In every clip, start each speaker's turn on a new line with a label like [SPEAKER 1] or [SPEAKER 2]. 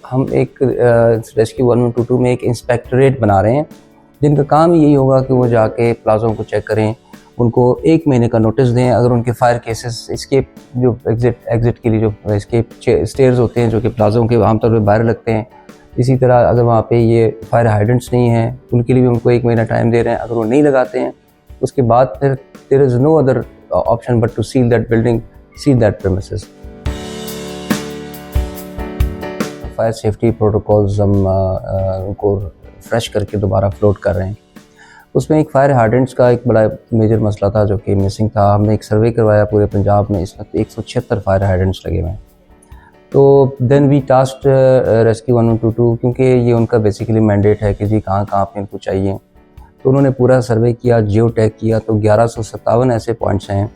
[SPEAKER 1] हम एक रेस्क्यू 1122 में एक इंस्पेक्टरेट बना रहे हैं, जिनका काम यही होगा कि वो जाके प्लाज़ों को चेक करें, उनको 1 महीने का नोटिस दें। अगर उनके फायर केसेस एस्केप जो एग्ज़िट के लिए जो एस्केप स्टेयर्स होते हैं जो कि प्लाज़ों के आमतौर पर बाहर लगते हैं, इसी तरह अगर वहाँ पे ये फायर हाइडेंट्स नहीं हैं उनके लिए भी उनको 1 महीना टाइम दे रहे हैं। अगर वो नहीं लगाते हैं उसके बाद फिर there is no other option but to seal that building, seal that premises. Fire safety protocols हम उनको फ्रेश करके दोबारा फ्लोट कर रहे हैं। उसमें एक फायर हाइडेंट्स का एक बड़ा मेजर मसला था जो कि मिसिंग था। हमने एक सर्वे करवाया पूरे पंजाब में, इस वक्त 176 फायर हाइडेंट्स लगे हुए हैं। तो देन वी टास्क्ड रेस्क्यू 1122, क्योंकि ये उनका बेसिकली मैंडेट है कि जी कहाँ कहाँ पे इनको चाहिए। तो उन्होंने पूरा सर्वे किया, जियो टैग किया, तो 1157 ऐसे पॉइंट्स हैं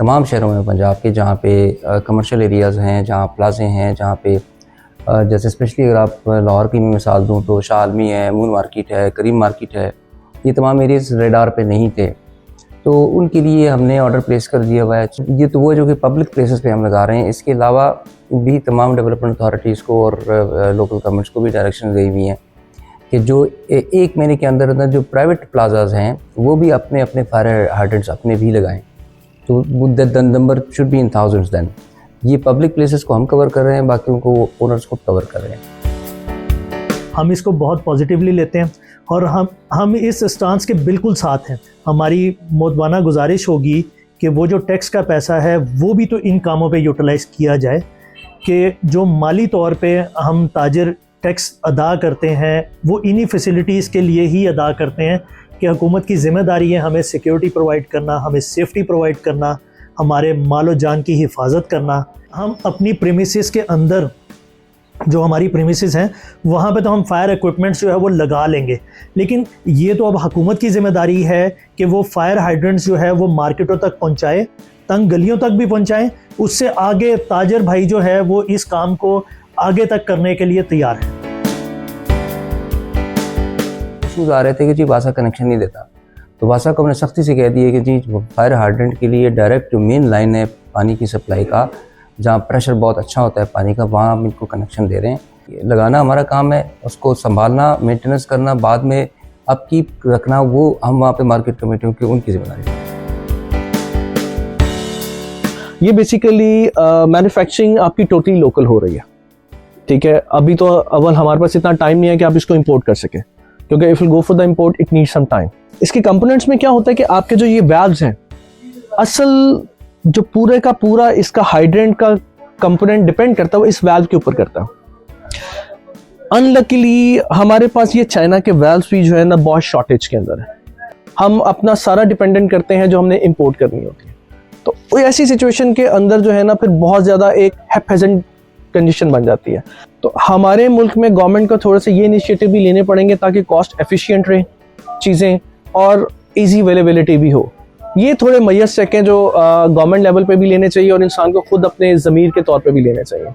[SPEAKER 1] तमाम शहरों में पंजाब के जहाँ पे कमर्शियल एरियाज़ हैं, जहाँ प्लाजे हैं, जहाँ पे जैसे स्पेशली अगर आप लाहौर की मैं मिसाल दूँ तो शाह आलमी है, मून मार्केट है, करीम मार्केट है, ये तमाम एरियाज रेडार पे नहीं थे। तो उनके लिए हमने ऑर्डर प्लेस कर दिया हुआ है। ये तो वो जो कि पब्लिक प्लेसेस पे हम लगा रहे हैं। इसके अलावा भी तमाम डेवलपमेंट अथॉरिटीज़ को और लोकल गवर्नमेंट्स को भी डायरेक्शन गई हुई हैं कि जो 1 महीने के अंदर अंदर जो प्राइवेट प्लाजाज हैं वो भी अपने अपने फायर हाइडेंट्स अपने भी लगाएं। तो the number should be in thousands. Then ये पब्लिक प्लेसेस को हम कवर कर रहे हैं, बाकी उनको ओनर्स को कवर कर रहे हैं।
[SPEAKER 2] हम इसको बहुत पॉजिटिवली लेते हैं और हम इस स्टांस के बिल्कुल साथ हैं। हमारी मोदबाना गुजारिश होगी कि वो जो टैक्स का पैसा है वो भी तो इन कामों पे यूटिलाइज़ किया जाए, कि जो माली तौर पे हम ताजिर टैक्स अदा करते हैं वो इन्हीं फैसिलिटीज़ के लिए ही अदा करते हैं कि हुकूमत की ज़िम्मेदारी है हमें सिक्योरिटी प्रोवाइड करना, हमें सेफ्टी प्रोवाइड करना, हमारे मालो जान की हिफाजत करना। हम अपनी प्रीमिसेस के अंदर जो हमारी प्रीमिसेस हैं वहाँ पे तो हम फायर इक्विपमेंट्स जो है वो लगा लेंगे, लेकिन ये तो अब हुकूमत की ज़िम्मेदारी है कि वो फायर हाइड्रेंट्स जो है वो मार्केटों तक पहुँचाए, तंग गलियों तक भी पहुँचाएँ। उससे आगे ताजर भाई जो है वो इस काम को आगे तक करने के लिए तैयार है।
[SPEAKER 1] इशूज़ आ रहे थे कि जी वासा कनेक्शन नहीं देता, तो वासा को हमने सख्ती से कह दिया कि जी फायर हाइड्रेंट के लिए डायरेक्ट जो मेन लाइन है पानी की सप्लाई का, जहाँ प्रेशर बहुत अच्छा होता है पानी का, वहाँ हम इनको कनेक्शन दे रहे हैं। लगाना हमारा काम है, उसको संभालना, मेंटेनेंस करना, बाद में अपकीप रखना वो हम वहाँ पे मार्केट कमेटियों की उनकी जिम्मेदारी है।
[SPEAKER 3] ये बेसिकली मैन्युफैक्चरिंग आपकी टोटली लोकल हो रही है, ठीक है। अभी तो अव्वल हमारे पास इतना टाइम नहीं है कि आप इसको इंपोर्ट कर सकें, क्योंकि if you go for the import it needs some time. इसके कंपोनेंट्स में क्या होता है कि आपके जो ये वैल्व्स हैं, असल जो पूरे का पूरा इसका हाइड्रेंट का कंपोनेंट डिपेंड करता है वो इस वैल्व के ऊपर करता है। अनलकीली हमारे पास ये चाइना के वैल्व्स भी जो है ना बहुत शॉर्टेज के अंदर है। हम अपना सारा डिपेंडेंट करते हैं जो हमने इंपोर्ट करनी होती है। तो ऐसी सिचुएशन के अंदर जो है ना फिर बहुत ज़्यादा एक हैपेजेंट कंडीशन बन जाती है। तो हमारे मुल्क में गवर्नमेंट को थोड़े से ये इनिशिएटिव भी लेने पड़ेंगे ताकि कॉस्ट एफिशिएंट रहे चीज़ें और इजी अवेलेबिलिटी भी हो। ये थोड़े मैयस चेकें जो गवर्नमेंट लेवल पे भी लेने चाहिए और इंसान को खुद अपने ज़मीर के तौर पे भी लेने चाहिए।